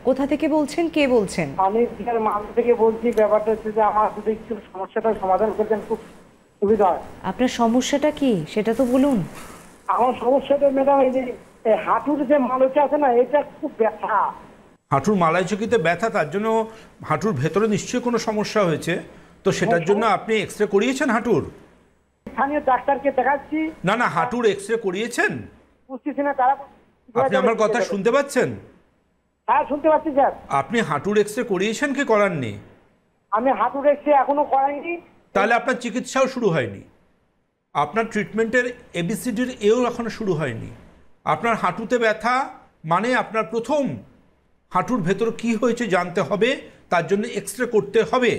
কোথা থেকে বলছেন, কে বলছেন? আমি বিহার মালদা থেকে বলছি। ব্যাপারটা হচ্ছে যে আমার যদি একটু সমস্যাটা সমাধান করতেন খুব সুবিধা হয়। আপনার সমস্যাটা কি সেটা তো বলুন। আমার সমস্যাটা ম্যাডাম এই যে হাঁটুর যে মালটা আছে না, এটা খুব ব্যথা। হাঁটুর মালাইচকিতে ব্যথা, তার জন্য হাঁটুর ভেতরে নিশ্চয়ই কোনো সমস্যা হয়েছে। তো সেটার জন্য আপনি এক্স রে করিয়েছেন হাঁটুর? স্থানীয় ডাক্তারকে দেখাচ্ছি। না না, হাঁটুর এক্স রে করিয়েছেন? বুঝতেছি না তারা। আপনি আমার কথা শুনতে পাচ্ছেন? হ্যাঁ, শুনতে পাচ্ছি স্যার। আপনি হাঁটুর এক্স রে করিয়েছেন কি করাননি? আমি হাঁটুর এক্স রে এখনো করাইনি। তাহলে আপনার চিকিৎসাও শুরু হয়নি, আপনার ট্রিটমেন্টের এবিসিডির এও এখনো শুরু হয়নি। আপনার হাঁটুতে ব্যথা মানে আপনার প্রথম হাঁটুর ভেতর কি হয়েছে জানতে হবে, তার জন্য এক্স রে করতে হবে।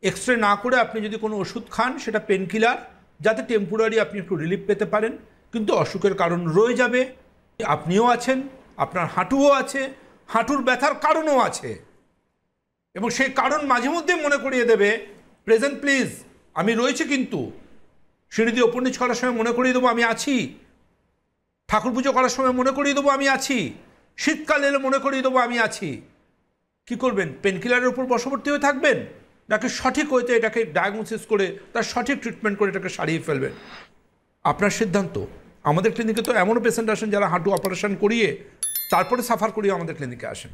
এক্স রে না করে আপনি যদি কোনো ওষুধ খান সেটা পেন কিলার, যাতে টেম্পোরারি আপনি একটু রিলিফ পেতে পারেন, কিন্তু অসুখের কারণ রয়ে যাবে। আপনিও আছেন, আপনার হাঁটুও আছে, হাঁটুর ব্যথার কারণও আছে, এবং সেই কারণ মাঝে মধ্যে মনে করিয়ে দেবে, প্রেজেন্ট প্লিজ, আমি রয়েছি কিন্তু। সিঁড়ি দিয়ে ওপর নিচ করার সময় মনে করিয়ে দেবো আমি আছি, ঠাকুর পুজো করার সময় মনে করিয়ে দেবো আমি আছি, শীতকাল এলে মনে করিয়ে দেবো আমি আছি। কি করবেন? পেনকিলারের উপর বশবর্তী হয়ে থাকবেন, নাকি সঠিক হইতে এটাকে ডায়াগনোসিস করে তার সঠিক ট্রিটমেন্ট করে এটাকে সারিয়ে ফেলবেন? আপনার সিদ্ধান্ত। আমাদের ক্লিনিকে তো এমনও পেশেন্ট আসেন যারা হাঁটু অপারেশন করিয়ে তারপরে সাফার করিয়ে আমাদের ক্লিনিকে আসেন।